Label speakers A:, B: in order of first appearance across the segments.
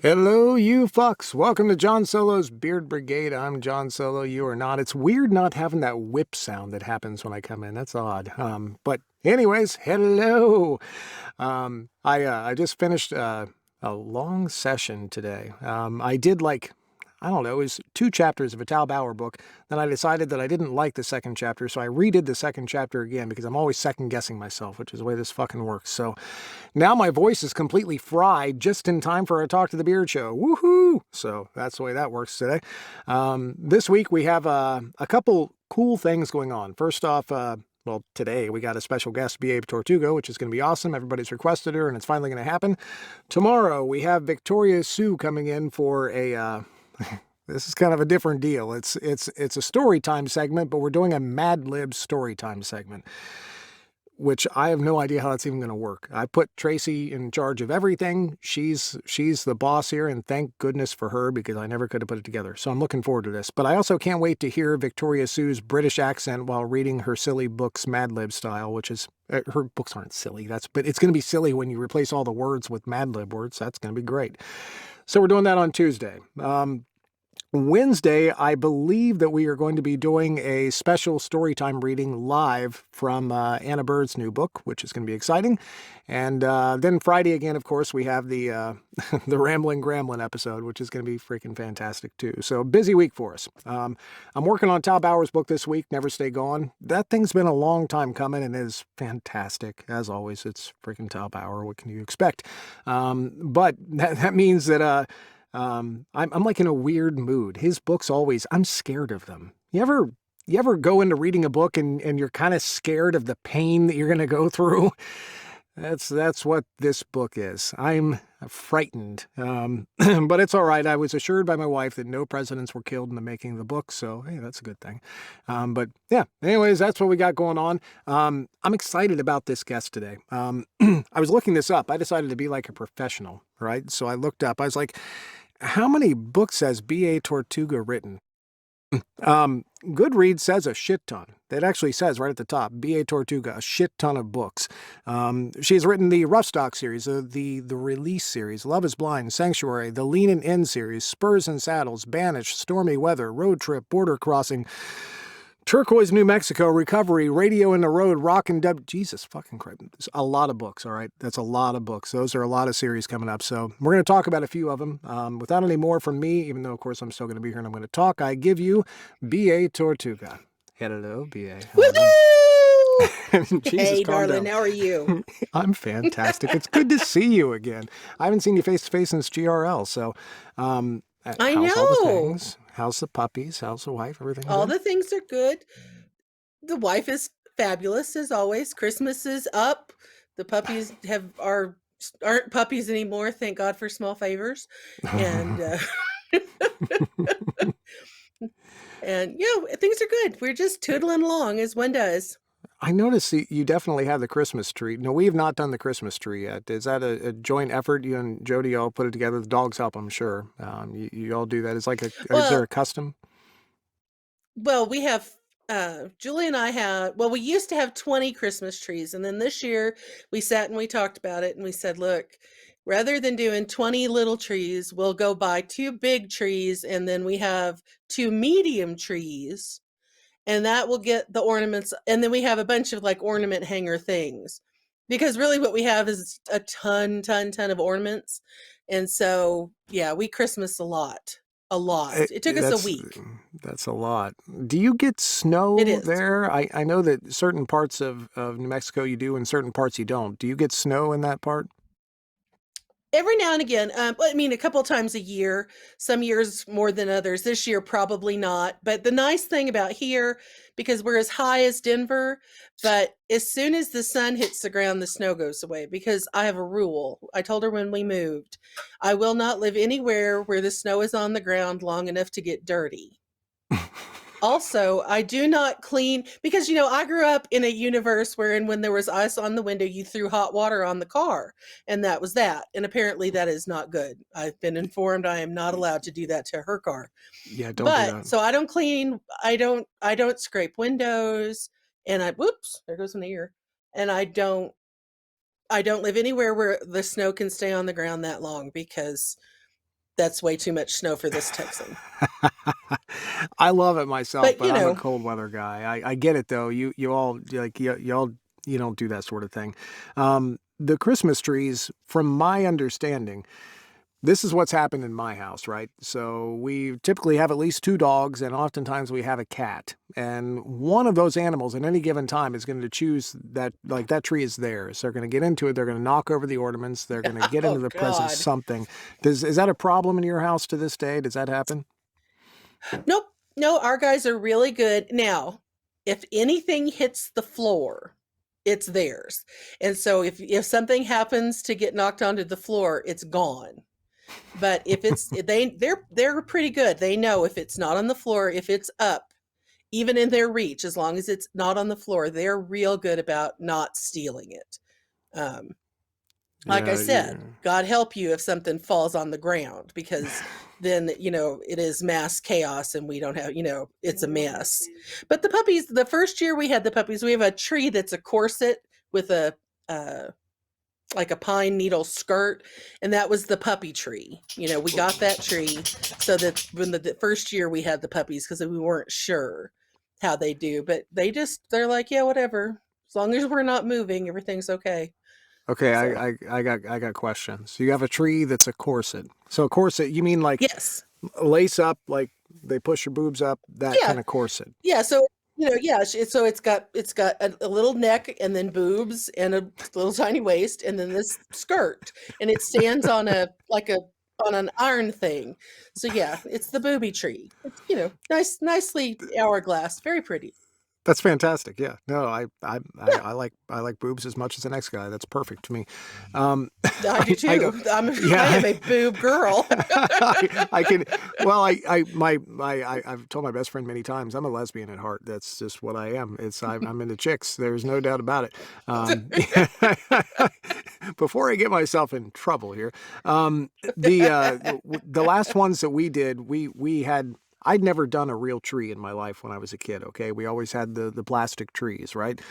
A: Hello, you fucks. Welcome to John Solo's Beard Brigade. I'm John Solo. You are not. It's weird not having that whip sound that happens when I come in. That's odd. But anyways, hello. I just finished a long session today. I did I don't know, it was 2 chapters of a Tal Bauer book. Then I decided that I didn't like the second chapter, so I redid the second chapter again because I'm always second guessing myself, which is the way this fucking works. So now my voice is completely fried just in time for a Talk to the Beard show. Woohoo! So that's the way that works today. This week we have a couple cool things going on. First off, well, today we got a special guest, BA Tortuga, which is going to be awesome. Everybody's requested her, and it's finally going to happen. Tomorrow we have Victoria Sue coming in for a this is kind of a different deal. It's a story time segment, but we're doing a Mad Lib story time segment, which I have no idea how that's even going to work. I put Tracy in charge of everything. She's the boss here, and thank goodness for her because I never could have put it together. So I'm looking forward to this. But I also can't wait to hear Victoria Sue's British accent while reading her silly books Mad Lib style, which is her books aren't silly. But it's going to be silly when you replace all the words with Mad Lib words. That's going to be great. So we're doing that on Tuesday. Wednesday, I believe that we are going to be doing a special storytime reading live from Anna Bird's new book, which is going to be exciting. And then Friday again, of course, we have the the Rambling Gremlin episode, which is going to be freaking fantastic too. So busy week for us. I'm working on Tal Bauer's book this week, Never Stay Gone. That thing's been a long time coming and is fantastic. As always, it's freaking Tal Bauer. What can you expect? But that means that I'm like in a weird mood. His books always, I'm scared of them. You ever go into reading a book and you're kind of scared of the pain that you're going to go through? That's what this book is. I'm frightened. But it's all right. I was assured by my wife that no presidents were killed in the making of the book, so hey, that's a good thing. But yeah, anyways, that's what we got going on. I'm excited about this guest today. I was looking this up. I decided to be like a professional, right? So I looked up. I was like, how many books has BA Tortuga written? Goodreads says a shit ton. It actually says right at the top, BA Tortuga, a shit ton of books. She's written the Rough Stock series, the Release series, Love is Blind, Sanctuary, the Lean and End series, Spurs and Saddles, Banished, Stormy Weather, Road Trip, Border Crossing, Turquoise, New Mexico, Recovery, Radio in the Road, Rock and Dub. Jesus fucking Christ. There's a lot of books, all right? That's a lot of books. Those are a lot of series coming up. So we're going to talk about a few of them. Without any more from me, even though, of course, I'm still going to be here and I'm going to talk, I give you B.A. Tortuga. Hello, B.A.
B: Woohoo!
A: Jesus,
B: Hey,
A: calm
B: darling,
A: down.
B: how are you?
A: I'm fantastic. It's good to see you again. I haven't seen you face to face since GRL. So,
B: I
A: how's all the
B: know.
A: things? How's the puppies? How's the wife? Everything
B: All
A: good?
B: the things are good. The wife is fabulous as always. Christmas is up. The puppies aren't puppies anymore. Thank God for small favors. And and things are good. We're just tootling along as one does.
A: I noticed you definitely have the Christmas tree. No, we have not done the Christmas tree yet. Is that a joint effort? You and Jody all put it together. The dogs help, I'm sure. You all do that. It's like is there
B: Well,
A: a custom?
B: we have Julie and I have we used to have 20 Christmas trees, and then this year we sat and we talked about it and we said, look, rather than doing 20 little trees, we'll go buy 2 big trees, and then we have 2 medium trees, and that will get the ornaments, and then we have a bunch of like ornament hanger things. Because really what we have is a ton of ornaments. And so, yeah, we Christmas a lot. A lot. It took us a week.
A: That's a lot. Do you get
B: It
A: snow
B: is.
A: there? I know that certain parts of New Mexico you do and certain parts you don't. Do you get snow in that part?
B: Every now and again, I mean, a couple times a year, some years more than others. This year, probably not. But the nice thing about here, because we're as high as Denver, but as soon as the sun hits the ground, the snow goes away. Because I have a rule. I told her when we moved, I will not live anywhere where the snow is on the ground long enough to get dirty. Also, I do not clean because I grew up in a universe wherein when there was ice on the window, you threw hot water on the car, and that was that. And apparently that is not good. I've been informed I am not allowed to do that to her car.
A: Yeah, don't do
B: But
A: that.
B: so I don't clean, I don't scrape windows, and whoops, there goes an ear. And I don't live anywhere where the snow can stay on the ground that long because that's way too much snow for this Texan.
A: I love it myself,
B: But
A: but I'm a cold weather guy. I get it though. You all like you all you don't do that sort of thing. The Christmas trees, from my understanding, this is what's happened in my house, right? So we typically have at least two dogs, and oftentimes we have a cat. And one of those animals at any given time is going to choose that, like that tree is theirs. They're going to get into it. They're going to knock over the ornaments. They're going to get
B: oh
A: into the presents,
B: God.
A: something. Is that a problem in your house to this day? Does that happen?
B: Nope. No, our guys are really good. Now, if anything hits the floor, it's theirs. And so if something happens to get knocked onto the floor, it's gone. But if it's they're pretty good. They know if it's not on the floor, if it's up, even in their reach, as long as it's not on the floor, they're real good about not stealing it. Um, like I
A: Yeah,
B: said, God help you if something falls on the ground, because then, it is mass chaos and we don't have, it's a mess. But the puppies, the first year we had the puppies, we have a tree that's a corset with a like a pine needle skirt, and that was the puppy tree. We got that tree so that when the first year we had the puppies, because we weren't sure how they do, but they're like, yeah, whatever, as long as we're not moving, everything's okay.
A: Okay,
B: So
A: I got questions. You have a tree that's a corset. So a corset, you mean like
B: yes.
A: lace up, like they push your boobs up, that
B: Yeah.
A: kind of corset?
B: Yeah, so yeah, so it's got a little neck and then boobs and a little tiny waist and then this skirt, and it stands on on an iron thing. So yeah, it's the booby tree. It's nicely hourglass, very pretty.
A: That's fantastic. Yeah. No,
B: Yeah,
A: I like boobs as much as the next guy. That's perfect to me. Um,
B: I do
A: I don't.
B: too. I
A: Yeah.
B: am a boob girl.
A: I can. Well, I've told my best friend many times I'm a lesbian at heart. That's just what I am. I'm into chicks. There's no doubt about it. Before I get myself in trouble here, the last ones that we did, we had. I'd never done a real tree in my life when I was a kid, okay? We always had the plastic trees, right?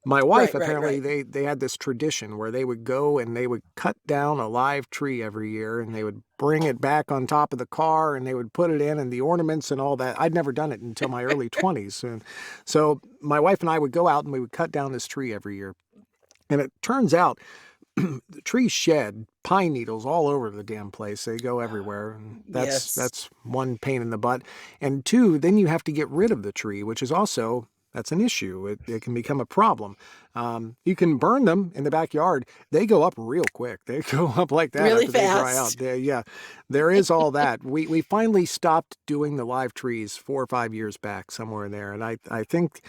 A: My wife, apparently,
B: Right.
A: they had this tradition where they would go and they would cut down a live tree every year and they would bring it back on top of the car and they would put it in and the ornaments and all that. I'd never done it until my early 20s. And so my wife and I would go out and we would cut down this tree every year. And it turns out the trees shed pine needles all over the damn place. They go everywhere, and
B: Yes.
A: that's one pain in the butt. And two, then you have to get rid of the tree, which is also that's an issue. It can become a problem. You can burn them in the backyard. They go up real quick. They go up like that
B: Really
A: after they dry out.
B: fast.
A: Yeah, there is all that. We finally stopped doing the live trees 4 or 5 years back, somewhere in there, and I think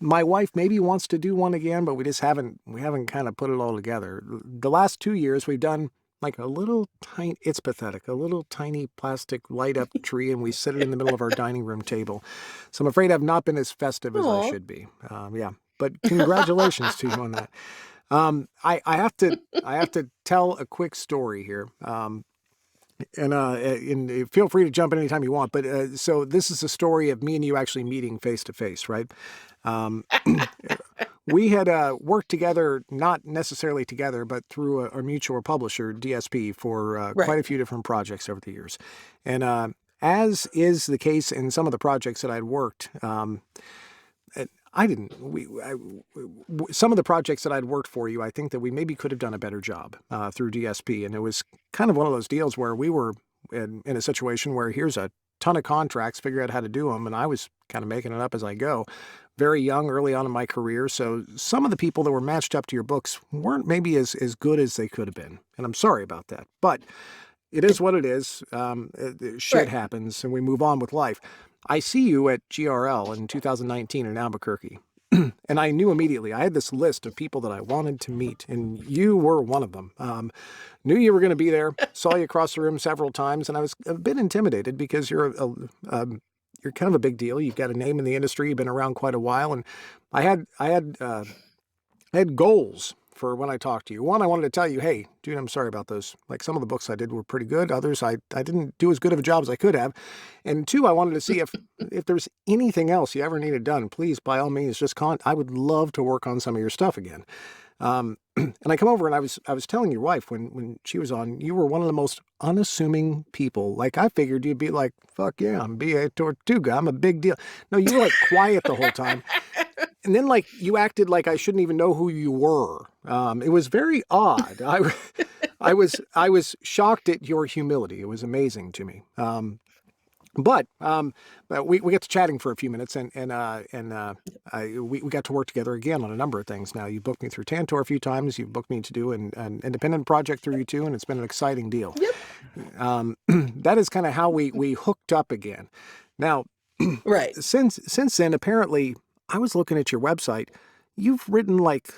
A: my wife maybe wants to do one again, but we haven't kind of put it all together. The last 2 years we've done like a little tiny, it's pathetic, a little tiny plastic light up tree, and we set it in the middle of our dining room table. So I'm afraid I've not been as festive as I
B: Oh.
A: should be. Yeah, but congratulations to you on that. I have to tell a quick story here. And feel free to jump in anytime you want. But so this is a story of me and you actually meeting face to face, right? Um, we had worked together, not necessarily together, but through a mutual publisher, DSP, for quite
B: Right.
A: a few different projects over the years. And as is the case in some of the projects that I'd worked, I didn't. Some of the projects that I'd worked for you, I think that we maybe could have done a better job through DSP. And it was kind of one of those deals where we were in a situation where here's a ton of contracts, figure out how to do them. And I was kind of making it up as I go. Very young, early on in my career. So some of the people that were matched up to your books weren't maybe as good as they could have been. And I'm sorry about that. But it is what it is. Shit
B: Right.
A: happens and we move on with life. I see you at GRL in 2019 in Albuquerque. And I knew immediately, I had this list of people that I wanted to meet, and you were one of them. Knew you were going to be there, saw you across the room several times, and I was a bit intimidated because you're kind of a big deal. You've got a name in the industry, you've been around quite a while, and I had goals for when I talked to you. One, I wanted to tell you, hey, dude, I'm sorry about those. Like some of the books I did were pretty good. Others, I didn't do as good of a job as I could have. And two, I wanted to see if there's anything else you ever needed done, please, by all means, I would love to work on some of your stuff again. And I come over and I was telling your wife when she was on, you were one of the most unassuming people. Like I figured you'd be like, fuck yeah, I'm BA Tortuga. I'm a big deal. No, you were like quiet the whole time. And then like you acted like I shouldn't even know who you were. It was very odd. I was shocked at your humility. It was amazing to me. But we got to chatting for a few minutes, we got to work together again on a number of things. Now, you booked me through Tantor a few times. You've booked me to do an independent project through you too, and it's been an exciting deal.
B: Yep.
A: That is kind of how we hooked up again. Now,
B: Right.
A: since then, apparently, I was looking at your website. You've written like,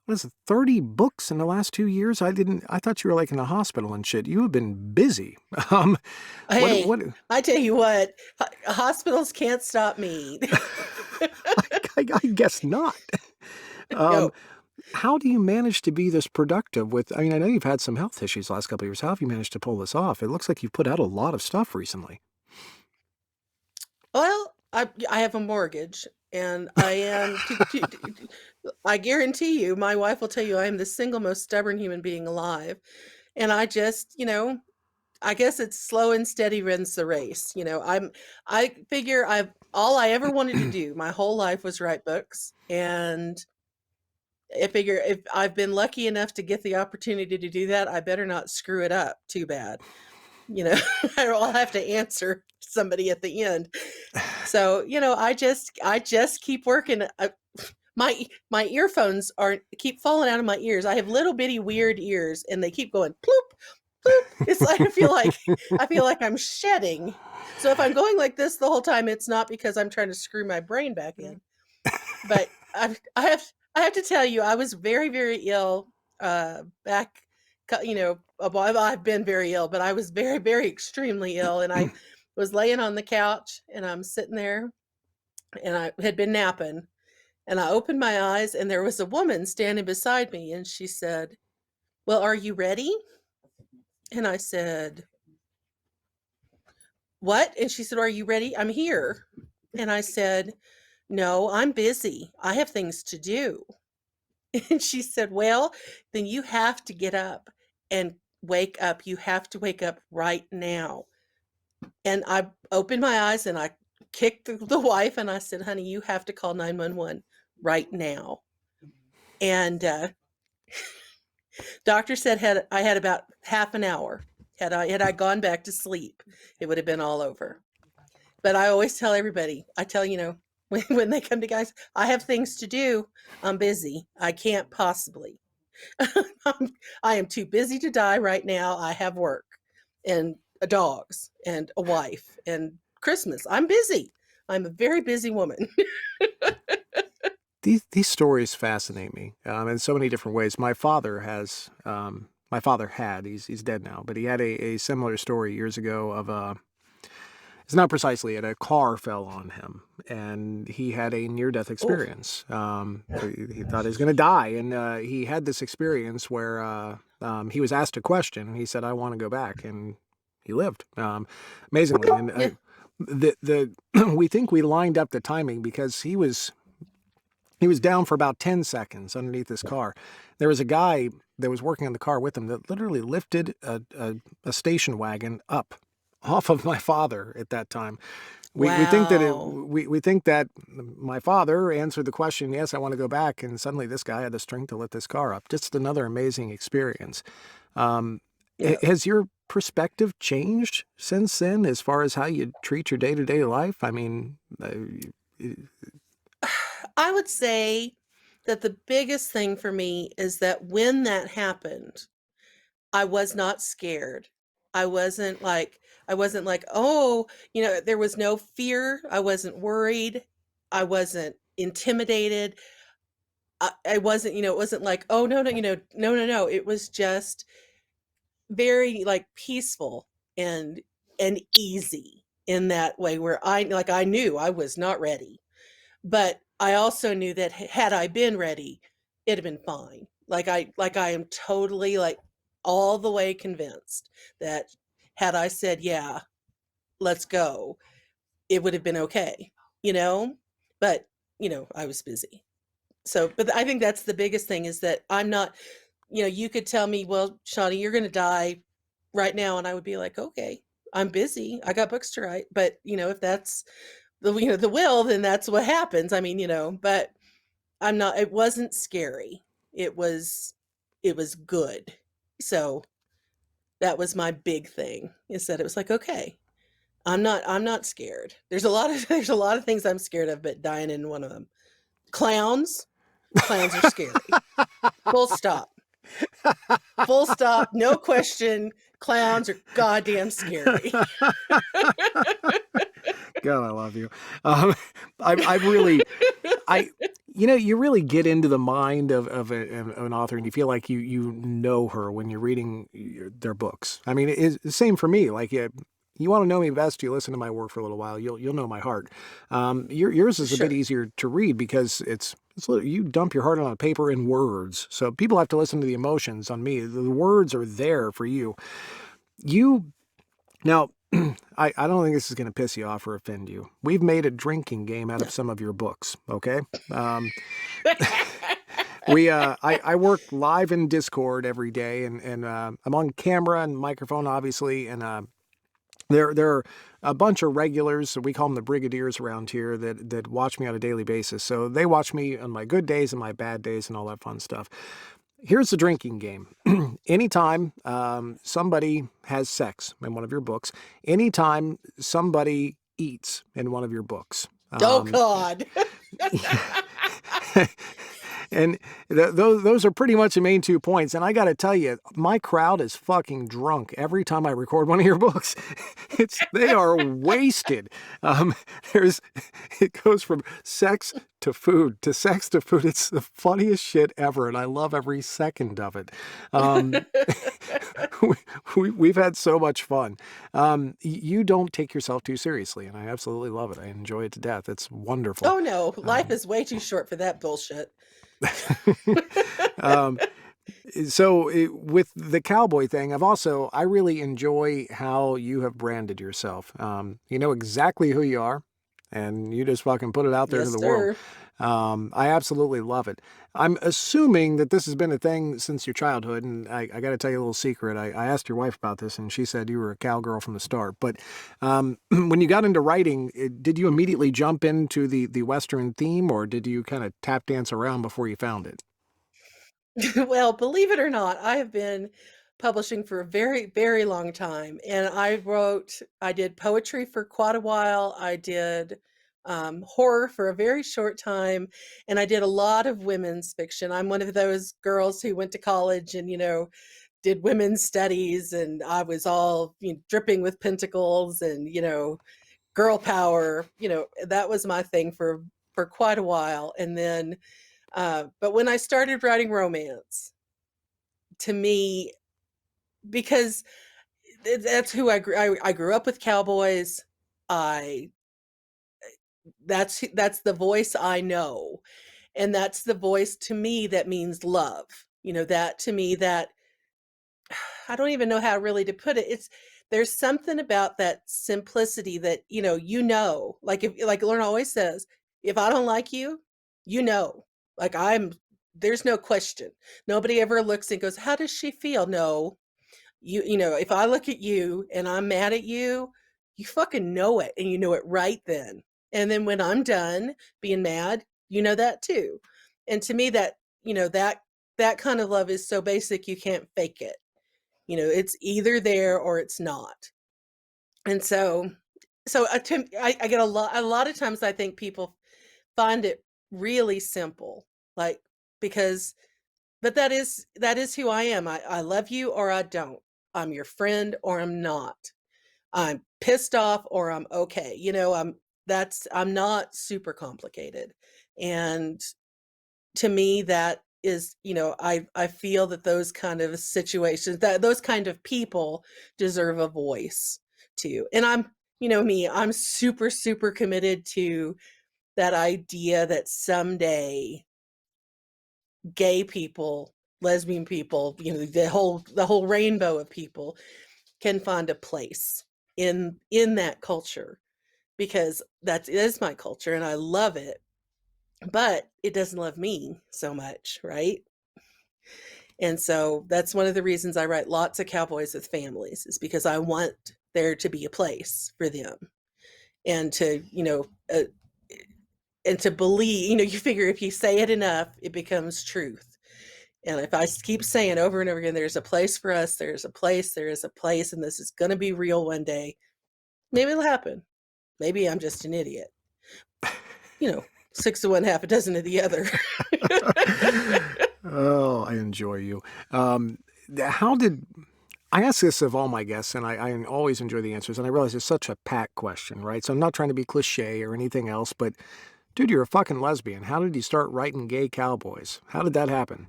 A: what is it, 30 books in the last 2 years? I thought you were like in a hospital and shit. You have been busy.
B: Hey,
A: What
B: I tell you what, hospitals can't stop me.
A: I guess not. Um,
B: No.
A: how do you manage to be this productive with, I mean, I know you've had some health issues the last couple of years. How have you managed to pull this off? It looks like you've put out a lot of stuff recently.
B: Well, I have a mortgage, and I am. I guarantee you, my wife will tell you I am the single most stubborn human being alive, and I just, I guess it's slow and steady wins the race. I figure all I ever wanted to do my whole life was write books, and I figure if I've been lucky enough to get the opportunity to do that, I better not screw it up too bad. You know, I'll have to answer somebody at the end. So, I just keep working. My earphones keep falling out of my ears. I have little bitty weird ears, and they keep going ploop ploop. It's like I feel like I'm shedding. So if I'm going like this the whole time, it's not because I'm trying to screw my brain back in. But I have to tell you, I was very very ill back. Well, I've been very ill, but I was very very extremely ill, and I was laying on the couch, and I'm sitting there, and I had been napping, and I opened my eyes, and there was a woman standing beside me, and she said, "Well, are you ready?" And I said, "What?" And she said, "Are you ready? I'm here." And I said, "No, I'm busy. I have things to do." And she said, "Well, then you have to get up and wake up. You have to wake up right now." And I opened my eyes and I kicked the wife and I said, "Honey, you have to call 911 right now." And doctor said I had about half an hour. Had I gone back to sleep, it would have been all over. But I always tell everybody, I tell, when they come to guys, I have things to do. I'm busy. I can't possibly. I am too busy to die right now. I have work and dogs and a wife and Christmas. I'm busy. I'm a very busy woman.
A: These stories fascinate me in so many different ways. My father had, he's dead now, but he had a similar story years ago of it's not precisely it. A car fell on him, and he had a near-death
B: Oh,
A: experience. He thought he was going to die, and he had this experience where he was asked a question, and he said, "I want to go back," and he lived amazingly. And
B: yeah.
A: the we think we lined up the timing because he was down for about 10 seconds underneath this car. There was a guy that was working on the car with him that literally lifted a station wagon up off of my father at that time. We think that
B: Wow.
A: we think that my father answered the question, yes, I want to go back, and suddenly this guy had the strength to lift this car up. Just another amazing experience. Um,
B: Yeah.
A: has your perspective changed since then as far as how you treat your day-to-day life? I mean,
B: I would say that the biggest thing for me is that when that happened, I was not scared. I wasn't like, "Oh," there was no fear. I wasn't worried. I wasn't intimidated. I wasn't, it wasn't like, "Oh, no, no, no, no, no." It was just very like peaceful and easy in that way where I knew I was not ready. But I also knew that had I been ready, it'd have been fine. Like I am totally like all the way convinced that had I said, "Yeah, let's go," it would have been okay, you know? But, I was busy. So, but I think that's the biggest thing is that I'm not, you could tell me, well, Shawnee, you're going to die right now. And I would be like, okay, I'm busy. I got books to write. But, if that's the will, then that's what happens. I mean, but I'm not, it wasn't scary. It was, it was good. So that was my big thing is that it was like, okay, I'm not scared. There's a lot of things I'm scared of, but dying in one of them. Clowns, clowns are scary. Full stop. Full stop. No question. Clowns are goddamn scary.
A: God, I love you. Um, I really, I, you really get into the mind of an author, and you feel like you know her when you're reading their books. I mean, it's the same for me. Like, you want to know me best, you listen to my work for a little while. You'll know my heart. Yours is a bit
B: Sure.
A: easier to read because you dump your heart on a paper in words. So people have to listen to the emotions on me. The words are there for you. You now. I don't think this is going to piss you off or offend you. We've made a drinking game out
B: No.
A: of some of your books, okay? Um, I work live in Discord every day, and I'm on camera and microphone, obviously, and there are a bunch of regulars, we call them the brigadiers around here, that watch me on a daily basis. So they watch me on my good days and my bad days and all that fun stuff. Here's the drinking game. Anytime somebody has sex in one of your books, anytime somebody eats in one of your books.
B: Oh God.
A: And those are pretty much the main 2 points. And I got to tell you, my crowd is fucking drunk every time I record one of your books. They are wasted. Um, there's it goes from sex to food to sex to food. It's the funniest shit ever, and I love every second of it. Um, we've had so much fun. You don't take yourself too seriously, and I absolutely love it. I enjoy it to death. It's wonderful.
B: Oh no, life
A: Um,
B: is way too short for that bullshit.
A: um, with the cowboy thing, I really enjoy how you have branded yourself. You know exactly who you are, and you just fucking put it out there to
B: Yes,
A: the world.
B: sir.
A: I absolutely love it. I'm assuming that this has been a thing since your childhood, and I got to tell you a little secret. I asked your wife about this, and she said you were a cowgirl from the start. But when you got into writing, did you immediately jump into the Western theme, or did you kind of tap dance around before you found it?
B: Well, believe it or not, I have been publishing for a very, very long time. And I did poetry for quite a while. I did horror for a very short time. And I did a lot of women's fiction. I'm one of those girls who went to college and, did women's studies. And I was all dripping with pentacles and, girl power. That was my thing for quite a while. And then, but when I started writing romance, to me, because that's who I grew up with cowboys. I that's the voice I know, and that's the voice to me that means love. That to me that I don't even know how really to put it. There's something about that simplicity that like like Lorna always says, if I don't like you, like there's no question. Nobody ever looks and goes, how does she feel? No, if I look at you and I'm mad at you, you fucking know it and you know it right then. And then when I'm done being mad, you know that too. And to me that, that kind of love is so basic you can't fake it. It's either there or it's not. And I get a lot of times I think people find it really simple, like because but that is who I am. I love you or I don't. I'm your friend or I'm not. I'm pissed off or I'm okay. I'm not super complicated. And to me that is, I feel that those kind of situations, that those kind of people deserve a voice too. And I'm super super committed to that idea that someday gay people, lesbian people, the whole rainbow of people can find a place in that culture because that is my culture and I love it. but it doesn't love me so much, right? And so that's one of the reasons I write lots of cowboys with families, is because I want there to be a place for them, and to, and to believe, you figure if you say it enough, it becomes truth. And if I keep saying over and over again, there's a place for us, there's a place, there is a place, and this is going to be real one day, maybe it'll happen. Maybe I'm just an idiot. 6 of one, half a dozen of the other.
A: Oh, I enjoy you. Um, how did I ask this of all my guests, and I always enjoy the answers, and I realize it's such a packed question, right? So I'm not trying to be cliche or anything else, but dude, you're a fucking lesbian. How did you start writing gay cowboys? How did that happen?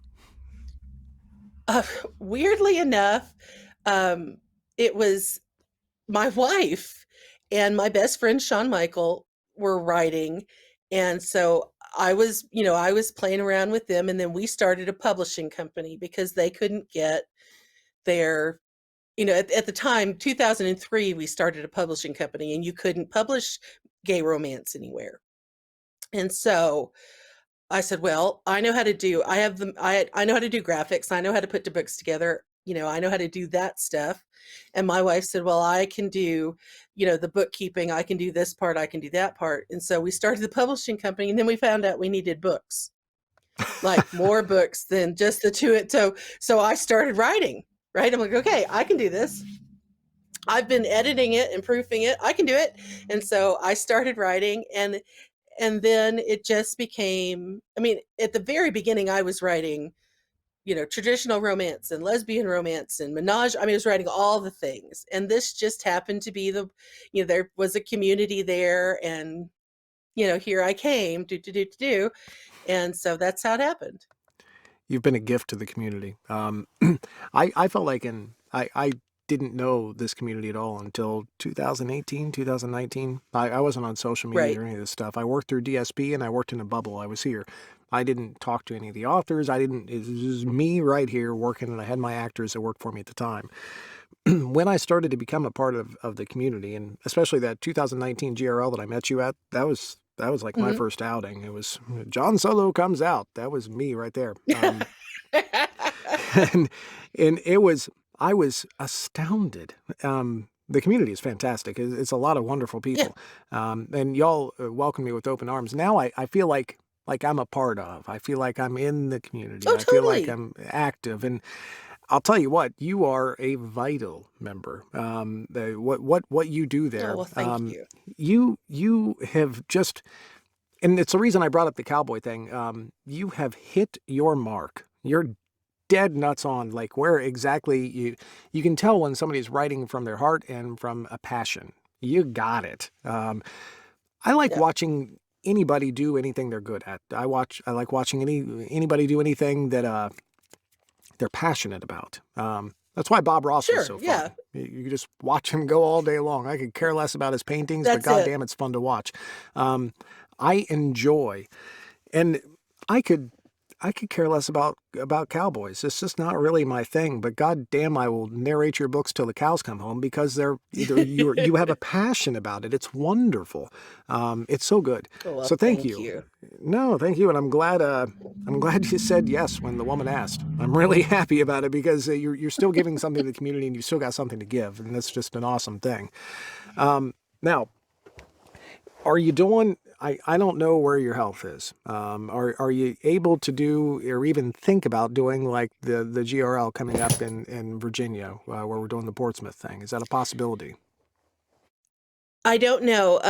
B: Uh, Weirdly enough, um, it was my wife and my best friend Sean Michael were writing, and so I was playing around with them, and then we started a publishing company because they couldn't get their, at the time, 2003, we started a publishing company, and you couldn't publish gay romance anywhere. And so I said, "Well, I know how to do. I know how to do graphics. I know how to put the books together. I know how to do that stuff." And my wife said, "Well, I can do, the bookkeeping. I can do this part. I can do that part." And so we started the publishing company, and then we found out we needed books, like more books than just the two. So I started writing. Right? I'm like, okay, I can do this. I've been editing it and proofing it. I can do it. And so I started writing, and then it just became, I mean, at the very beginning I was writing, traditional romance and lesbian romance and menage. I mean, I was writing all the things. And this just happened to be there was a community there, and here I came, do. And so that's how it happened.
A: You've been a gift to the community. I felt like I didn't know this community at all until 2018, 2019. I wasn't on social media
B: Right.
A: or any of this stuff. I worked through DSP and I worked in a bubble. I was here. I didn't talk to any of the authors. It was just me right here working, and I had my actors that worked for me at the time. When I started to become a part of the community, and especially that 2019 GRL that I met you at, that was like my
B: Hmm.
A: first outing. It was John Solo comes out. That was me right there. And it was I was astounded. The community is fantastic. It's a lot of wonderful
B: Yeah.
A: people, and y'all welcome me with open arms. Now I feel like I'm a part of. I feel like I'm in the community.
B: Oh,
A: I feel like
B: totally.
A: I'm active, and I'll tell you what, you are a vital member. What you do
B: Oh,
A: there,
B: well, thank you.
A: you have just, and it's the reason I brought up the cowboy thing. You have hit your mark. You're dead nuts on like where exactly you can tell when somebody's writing from their heart and from a passion. You got it. I like
B: Yeah.
A: watching anybody do anything they're good at. I like watching anybody do anything that they're passionate about. That's why Bob Ross was
B: Sure.
A: so
B: Yeah.
A: fun. You just watch him go all day long. I could care less about his paintings, but
B: That's it.
A: goddamn, it's fun to watch. Um, I enjoy, and I could I could care less about cowboys. It's just not really my thing. But goddamn, I will narrate your books till the cows come home because they're either you have a passion about it. It's wonderful. It's so good.
B: Oh, well,
A: So thank
B: thank
A: you.
B: you.
A: No, thank you, and I'm glad you said yes when the woman asked. I'm really happy about it because you're still giving something to the community and you still got something to give, and that's just an awesome thing. Now, are you doing? I don't know where your health is. Are you able to do or even think about doing like the GRL coming up in Virginia where we're doing the Portsmouth thing? Is that a possibility?
B: I don't know.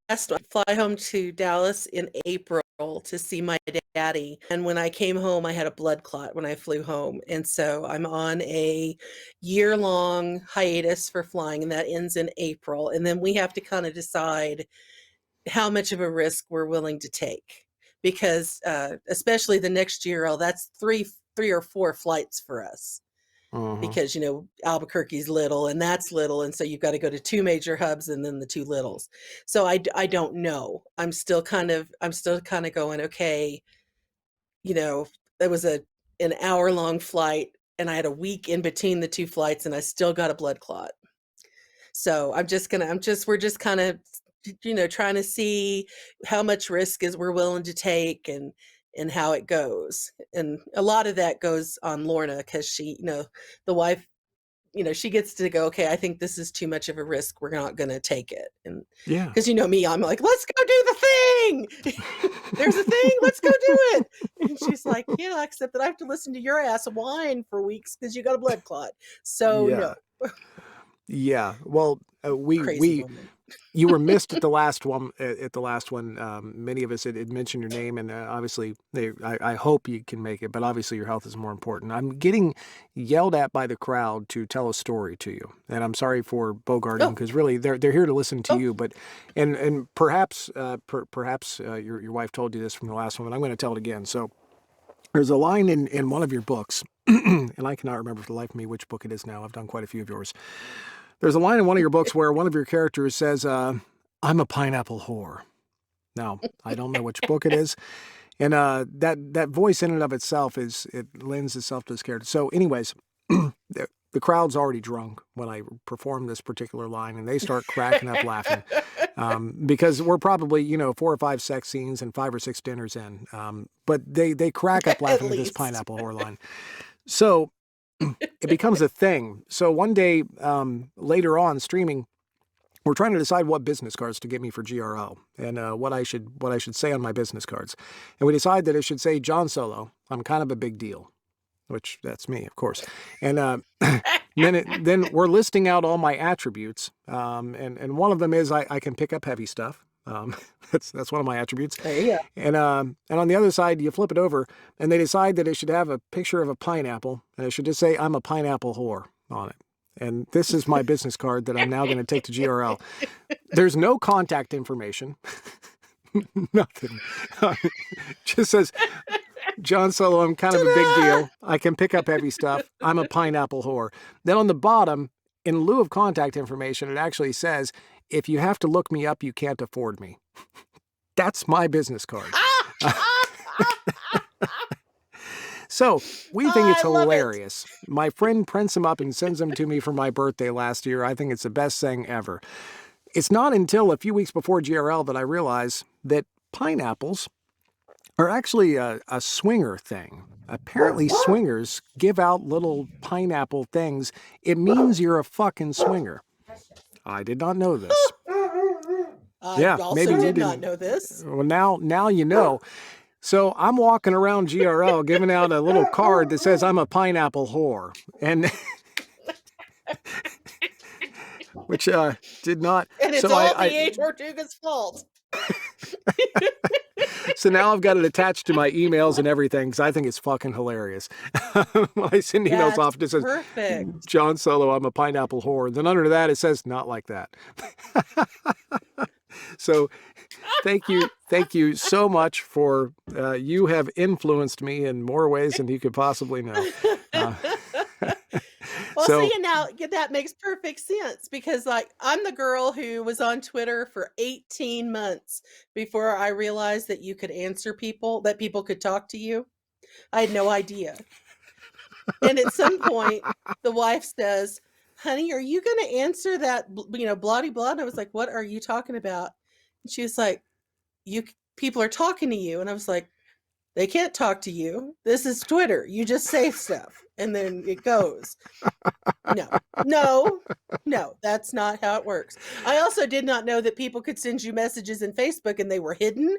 B: Last I fly home to Dallas in April to see my daddy. And when I came home, I had a blood clot when I flew home. And so I'm on a year-long hiatus for flying, and that ends in April. And then we have to kind of decide how much of a risk we're willing to take. Because especially the next year, that's three or four flights for us,
A: Mm-hmm.
B: because Albuquerque's little and that's little, and so you've got to go to two major hubs and then the two littles. So I don't know. I'm still kind of going, okay, you know there was an hour long flight, and I had a week in between the two flights, and I still got a blood clot. So we're just kind of trying to see how much risk is we're willing to take and how it goes. And a lot of that goes on Lorna because she, the wife, she gets to go, okay, I think this is too much of a risk. We're not going to take it. And
A: Yeah.
B: because me, I'm like, let's go do the thing. There's a thing. Let's go do it. And she's like, yeah, except that I have to listen to your ass whine for weeks because you got a blood clot. So
A: Yeah.
B: no,
A: Yeah. Well,
B: crazy woman.
A: you were missed at the last one. Many of us had mentioned your name, and obviously, I hope you can make it. But obviously, your health is more important. I'm getting yelled at by the crowd to tell a story to you, and I'm sorry for bogarting because really, they're here to listen to you. But and perhaps your wife told you this from the last one, but I'm going to tell it again. So there's a line in one of your books, and I cannot remember for the life of me which book it is now. I've done quite a few of yours. There's a line in one of your books where one of your characters says, I'm a pineapple whore. Now, I don't know which book it is. And that voice in and of itself it lends itself to this character. So anyways, the crowd's already drunk when I perform this particular line, and they start cracking up laughing because we're probably, 4 or 5 sex scenes and 5 or 6 dinners in. But they crack up laughing at this pineapple whore line. So it becomes a thing. So one day later on streaming, we're trying to decide what business cards to get me for GRL and what I should say on my business cards. And we decide that it should say John Solo. I'm kind of a big deal, which that's me, of course. And then we're listing out all my attributes. And one of them is I can pick up heavy stuff. That's one of my attributes.
B: There you go.
A: And on the other side, you flip it over, and they decide that it should have a picture of a pineapple, and it should just say, I'm a pineapple whore on it. And this is my business card that I'm now going to take to GRL. There's no contact information. Nothing. Just says, John Solo, I'm kind of a big deal. I can pick up heavy stuff. I'm a pineapple whore. Then on the bottom, in lieu of contact information, it actually says, if you have to look me up, you can't afford me. That's my business card. So we think it's hilarious. My friend prints them up and sends them to me for my birthday last year. I think it's the best thing ever. It's not until a few weeks before GRL that I realize that pineapples are actually a swinger thing. Apparently swingers give out little pineapple things. It means you're a fucking swinger. I did not know this.
B: I also did not know this.
A: Well, now you know. So I'm walking around GRL giving out a little card that says I'm a pineapple whore. And which did not.
B: And it's
A: so
B: all BA Tortuga's fault.
A: So now I've got it attached to my emails and everything because I think it's fucking hilarious. When I send emails off, it says, perfect. John Solo, I'm a pineapple whore. Then under that, it says, not like that. So thank you so much for, you have influenced me in more ways than you could possibly know.
B: Well, see, now that makes perfect sense because, I'm the girl who was on Twitter for 18 months before I realized that you could answer people, that people could talk to you. I had no idea. And at some point, the wife says, honey, are you going to answer that, bloody blah? And I was like, what are you talking about? And she was like, people are talking to you. And I was like, they can't talk to you. This is Twitter. You just say stuff and then it goes. No, that's not how it works. I also did not know that people could send you messages in Facebook and they were hidden.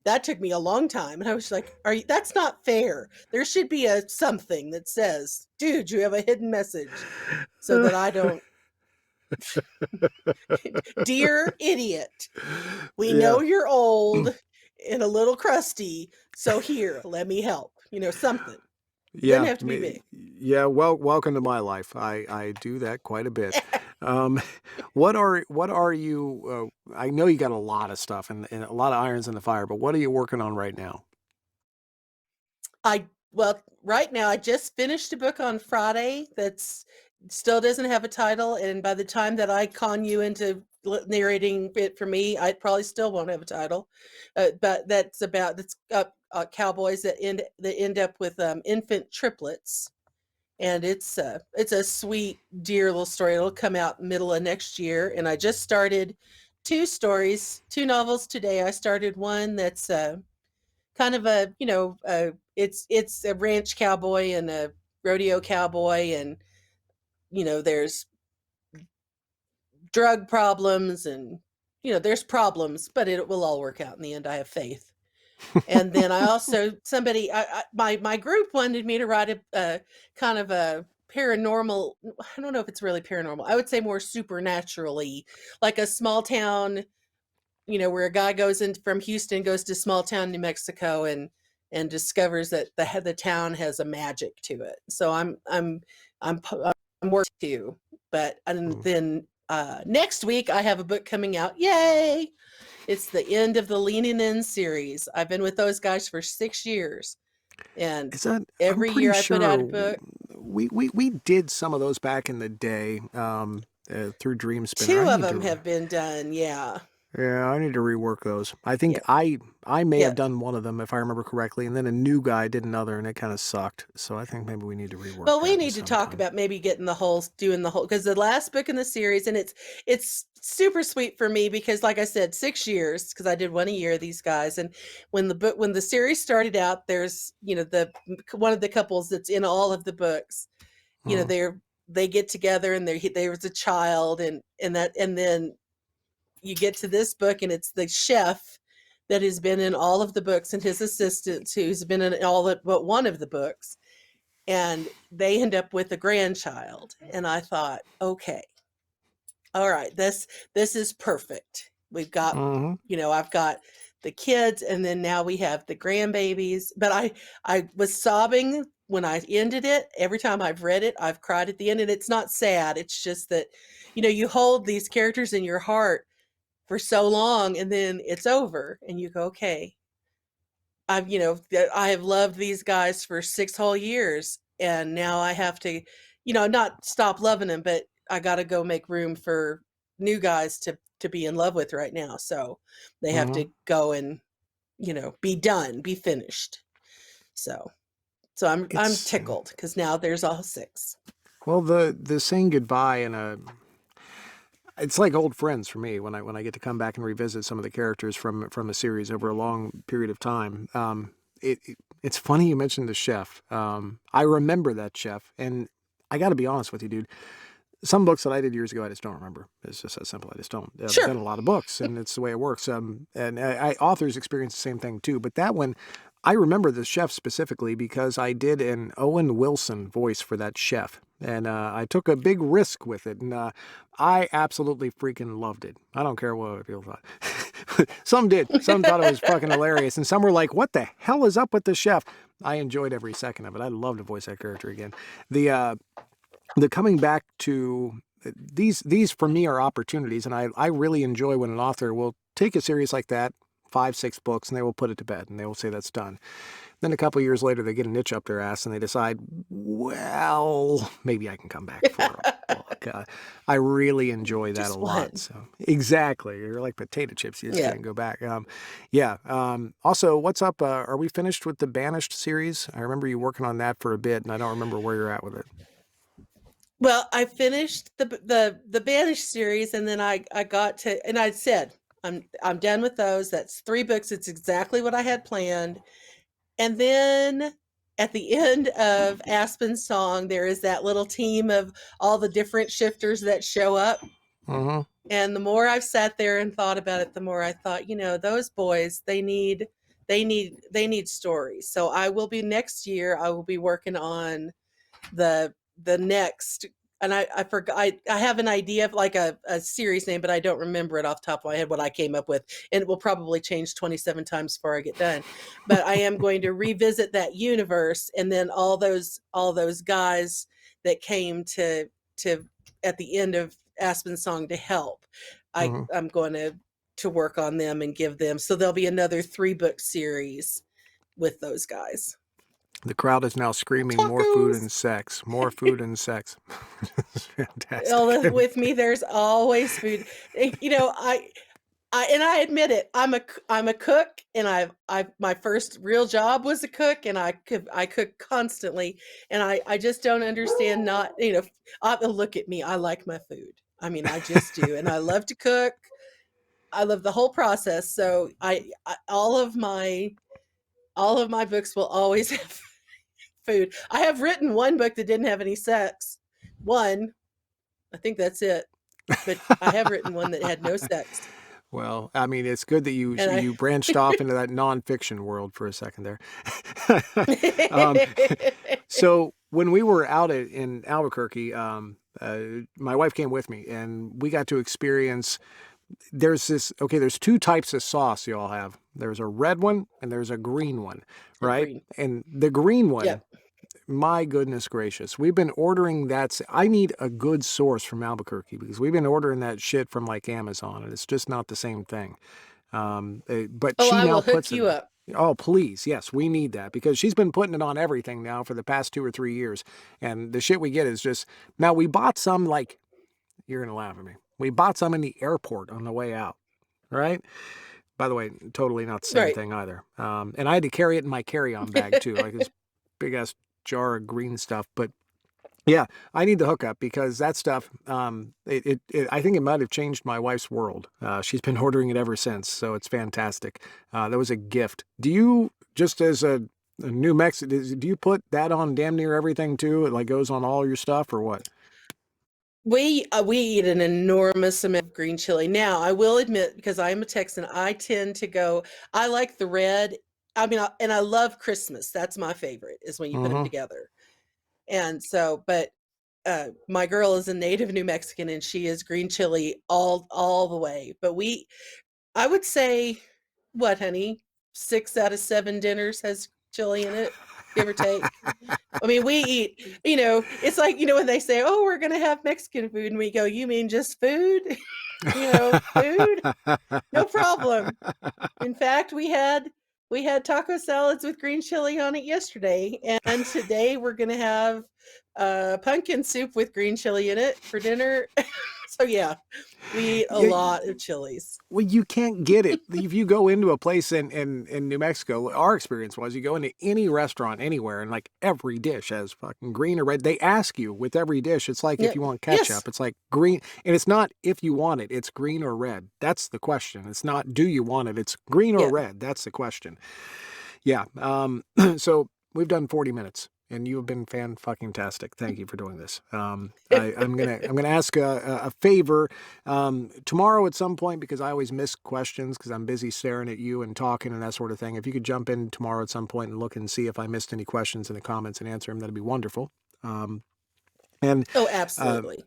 B: That took me a long time. And I was like, that's not fair. There should be something that says, dude, you have a hidden message so that I don't. Dear idiot, we know you're old and a little crusty. So here, let me help. Something.
A: Yeah,
B: doesn't have to be big.
A: Yeah, well, welcome to my life. I do that quite a bit. What are you? I know you got a lot of stuff and a lot of irons in the fire, but what are you working on right now?
B: Right now I just finished a book on Friday that's still doesn't have a title, and by the time that I con you into narrating it for me, I probably still won't have a title. But that's cowboys that end up with infant triplets, and it's a sweet, dear little story. It'll come out middle of next year, and I just started two stories, two novels today. I started one that's kind of a, it's a ranch cowboy and a rodeo cowboy, and there's drug problems, and there's problems, but it will all work out in the end. I have faith. And then I also my group wanted me to write a kind of a paranormal. I don't know if it's really paranormal. I would say more supernaturally, like a small town, where a guy goes in from Houston, goes to small town New Mexico, and discovers that the town has a magic to it. So I'm working too. But and then next week I have a book coming out. Yay! It's the end of the Leaning In series. I've been with those guys for 6 years, and
A: Is that? I'm
B: every
A: pretty
B: year I put out a
A: sure
B: book.
A: we did some of those back in the day through Dream Spinner.
B: Two
A: I
B: of
A: need
B: them
A: to.
B: have been done. Yeah.
A: Yeah, I need to rework those. I think
B: Yeah.
A: I may have
B: Yeah.
A: done one of them if I remember correctly, and then a new guy did another, and it kind of sucked. So I think maybe we need to rework
B: Well, we
A: that in
B: need to
A: some
B: talk
A: time.
B: about maybe doing the whole, because the last book in the series, and it's super sweet for me because, like I said, 6 years, because I did one a year, these guys. And when the series started out, there's the one of the couples that's in all of the books.
A: Hmm.
B: They get together, and there was a child, and then you get to this book, and it's the chef that has been in all of the books, and his assistant who's been in but one of the books, and they end up with a grandchild. And I thought, okay, all right, this is perfect. We've got,
A: Hmm.
B: I've got the kids, and then now we have the grandbabies. But I was sobbing when I ended it. Every time I've read it, I've cried at the end, and it's not sad. It's just that, you hold these characters in your heart for so long, and then it's over, and you go, okay, I have loved these guys for 6 whole years, and now I have to, not stop loving them, but I got to go make room for new guys to be in love with right now. So they have
A: Hmm.
B: to go and, be done, be finished. So I'm
A: It's
B: tickled because now there's all 6.
A: well the saying goodbye and it's like old friends for me when I get to come back and revisit some of the characters from a series over a long period of time. It's funny you mentioned the chef. I remember that chef, and I got to be honest with you, dude. Some books that I did years ago, I just don't remember. It's just that simple. I just don't. I've
B: Sure.
A: done a lot of books, and it's the way it works. And authors experience the same thing too. But that one, I remember the chef specifically because I did an Owen Wilson voice for that chef, and I took a big risk with it, and I absolutely freaking loved it. I don't care what people thought. Some did. Some thought it was fucking hilarious, and some were like, "What the hell is up with the chef?" I enjoyed every second of it. I love to voice that character again. The the coming back to these for me are opportunities, and I really enjoy when an author will take a series like that, 5 6 books, and they will put it to bed and they will say that's done. Then a couple years later they get an itch up their ass and they decide, well, maybe I can come back for a book. I really enjoy that a
B: Just
A: lot.
B: one.
A: So exactly, you're like potato chips, you just
B: Yeah.
A: can't go back. Yeah. Also, what's up? Are we finished with the Banished series? I remember you working on that for a bit, and I don't remember where you're at with it.
B: Well, I finished the Banished series, and then I got to, and I said, I'm done with those. That's 3 books. It's exactly what I had planned. And then at the end of Aspen's Song, there is that little team of all the different shifters that show up.
A: Mm-hmm.
B: And the more I've sat there and thought about it, the more I thought, those boys, they need stories. So I will be next year, I will be working on the next, and I forgot, I have an idea of like a series name, but I don't remember it off the top of my head what I came up with, and it will probably change 27 times before I get done. But I am going to revisit that universe, and then all those guys that came to at the end of Aspen's Song to help.
A: Mm-hmm.
B: I'm going to work on them and give them, so there'll be another 3-book series with those guys.
A: The crowd is now screaming more food
B: Tacos.
A: and sex, more food and sex. It's fantastic.
B: Well, with me, there's always food. And I admit it. I'm a cook, and my first real job was a cook, and I cook constantly, and I just don't understand not look at me. I like my food. I mean, I just do, and I love to cook. I love the whole process. So all of my books will always have food. I have written one book that didn't have any sex. One, I think that's it. But I have written one that had no sex.
A: Well, I mean, it's good that
B: And I
A: you branched off into that nonfiction world for a second there. um, so when we were out in Albuquerque, my wife came with me, and we got to experience. There's two types of sauce you all have. There's a red one and there's a green one, right?
B: green.
A: And the green one,
B: Yep.
A: my goodness gracious, we've been ordering that. I need a good source from Albuquerque because we've been ordering that shit from like Amazon, and it's just not the same thing. But
B: Oh,
A: she
B: I
A: now
B: will hook
A: puts it.
B: you up.
A: Oh, please. Yes, we need that because she's been putting it on everything now for the past 2 or 3 years. And the shit we get is just, now we bought some, like, you're going to laugh at me. We bought some in the airport on the way out, right? By the way, totally not the same
B: Right.
A: thing either. And I had to carry it in my carry-on bag too, like this big ass jar of green stuff. But yeah, I need the hookup because that stuff, I think it might have changed my wife's world. She's been ordering it ever since, so it's fantastic. That was a gift. Do you, just as a New Mexico, do you put that on damn near everything too? It like goes on all your stuff or what?
B: We eat an enormous amount of green chili. Now, I will admit, because I am a Texan, I tend to go. I like the red. I mean, and I love Christmas. That's my favorite. Is when you put them
A: Mm-hmm.
B: together. And so, but my girl is a native New Mexican, and she is green chili all the way. But I would say, what, honey, 6 out of 7 dinners has chili in it, give or take. I mean, we eat, it's like, when they say, oh, we're going to have Mexican food. And we go, you mean just food? Food? No problem. In fact, we had taco salads with green chili on it yesterday. And today we're going to have pumpkin soup with green chili in it for dinner. So yeah, we eat a
A: Yeah,
B: lot of chilies.
A: well, you can't get it. If you go into a place in New Mexico, our experience was you go into any restaurant anywhere and like every dish has fucking green or red. They ask you with every dish. It's like if
B: Yep.
A: you want
B: Yes.
A: ketchup, it's like green. And it's not if you want it, it's green or red. That's the question. It's not do you want it, it's green or
B: Yeah.
A: red. That's the question. Yeah. So we've done 40 minutes. And you have been fan fucking tastic. Thank you for doing this. I'm gonna ask a favor tomorrow at some point because I always miss questions because I'm busy staring at you and talking and that sort of thing. If you could jump in tomorrow at some point and look and see if I missed any questions in the comments and answer them, that'd be wonderful. And
B: Oh,
A: uh,
B: absolutely.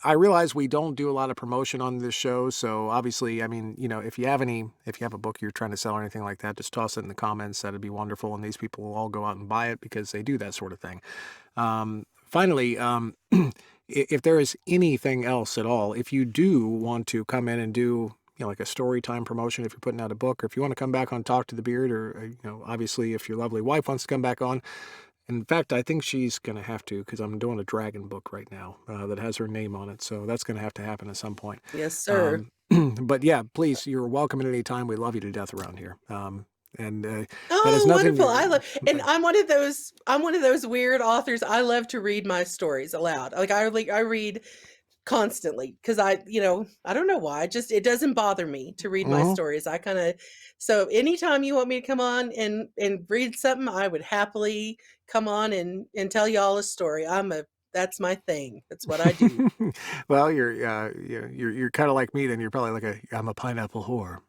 A: I realize we don't do a lot of promotion on this show, so obviously, I mean, if you have a book you're trying to sell or anything like that, just toss it in the comments. That'd be wonderful, and these people will all go out and buy it because they do that sort of thing. Finally, if there is anything else at all, if you do want to come in and do like a story time promotion, if you're putting out a book, or if you want to come back on Talk to the Beard, or obviously if your lovely wife wants to come back on. In fact, I think she's going to have to because I'm doing a dragon book right now that has her name on it. So that's going to have to happen at some point.
B: Yes, sir.
A: But yeah, please, you're welcome at any time. We love you to death around here. And that has
B: Oh,
A: nothing.
B: wonderful. And I'm one of those weird authors. I love to read my stories aloud. Like I read constantly because I don't know why. It doesn't bother me to read my
A: Mhm.
B: stories. So anytime you want me to come on and read something, I would happily come on and tell y'all a story. That's my thing. That's what I do.
A: Well, you're kind of like me. Then you're probably I'm a pineapple whore.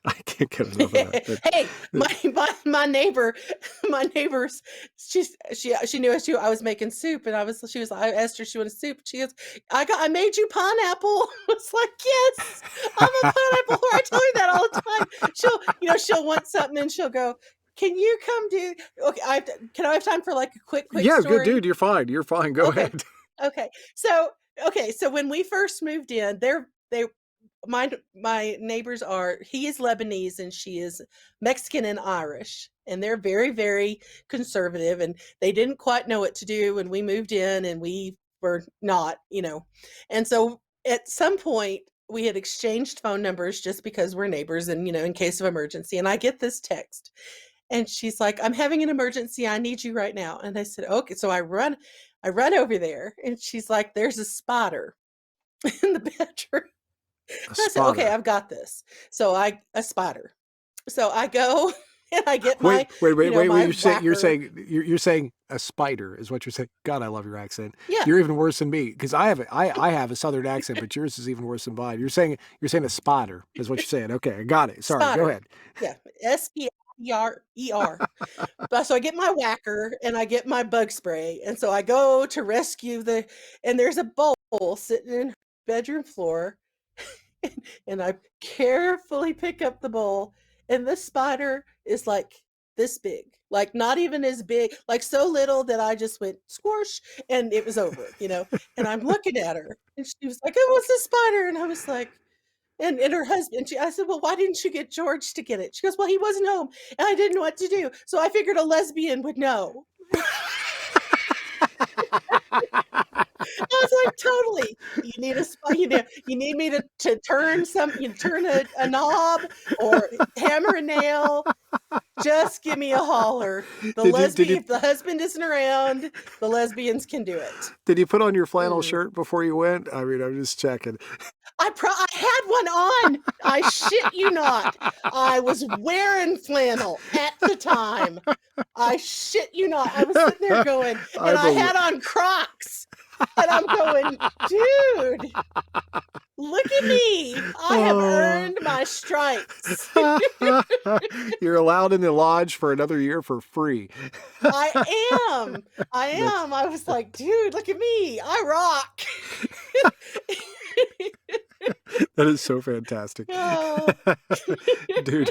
A: I can't get enough of that.
B: Hey, my neighbor, my neighbors, she knew I was making soup, and I asked her if she wanted soup. She goes, I made you pineapple. I was like, yes, I'm a pineapple whore. I tell her that all the time. She'll want something, and she'll go, can you come do? Okay, can I have time for like a quick
A: Yeah, good
B: story?
A: dude. You're fine. You're fine. Go
B: Okay,
A: ahead.
B: okay. So when we first moved in, they my neighbors he is Lebanese and she is Mexican and Irish, and they're very, very conservative, and they didn't quite know what to do when we moved in, and we were not. And so at some point we had exchanged phone numbers just because we're neighbors and in case of emergency, and I get this text, and she's like, I'm having an emergency, I need you right now. And I said, okay. So I run over there, and she's like, there's a spider in the bedroom.
A: A
B: So I said, okay,
A: spotter.
B: I've got this. So a spotter. So I go and I get
A: Wait,
B: my,
A: wait, wait, wait, wait.
B: my whacker.
A: You're saying a spider is what you're saying. God, I love your accent.
B: Yeah,
A: You're even worse than me because I have a southern accent, but yours is even worse than mine. You're saying a spotter is what you're saying. Okay, I got it. Sorry, go
B: spotter.
A: ahead.
B: Yeah, SPIDER. But so I get my whacker and I get my bug spray, and so I go to rescue and there's a bowl sitting in her bedroom floor, and I carefully pick up the bowl, and the spider is like this big, like not even as big, like so little that I just went squish and it was over, And I'm looking at her, and she was like, "Oh, it's a spider," and I was like, and her husband, I said, "Well, why didn't you get George to get it?" She goes, "Well, he wasn't home, and I didn't know what to do, so I figured a lesbian would know." I was like, "Totally. You need a spot, you need me to turn turn a knob or hammer a nail, just give me a holler.
A: Did you
B: If the husband isn't around, the lesbians can do it."
A: did you put on your flannel
B: Mm.
A: shirt before you went? I mean, I'm just checking.
B: I had one on. I shit you not. I was wearing flannel at the time. I shit you not. I was sitting there going, and
A: I
B: I
A: believe.
B: had on Crocs. And I'm going, dude, look at me. I have
A: Oh.
B: earned my stripes.
A: You're allowed in the lodge for another year for free.
B: I am. I
A: That's
B: am. I was like, dude, look at me. I rock.
A: that is so fantastic.
B: Oh.
A: Dude,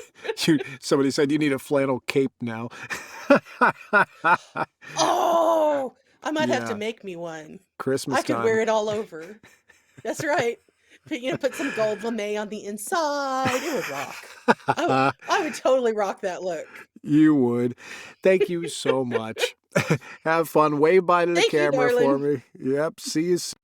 A: somebody said you need a flannel cape now.
B: Oh, I might have to
A: Yeah,
B: make me one. I
A: Christmas
B: could wear
A: time.
B: it all over. That's right. Put some gold lame on the inside. It would rock. I would totally rock that look.
A: You would. Thank you so much. Have fun. Wave bye to the
B: Thank you,
A: camera for
B: darling.
A: me. Yep. See you soon.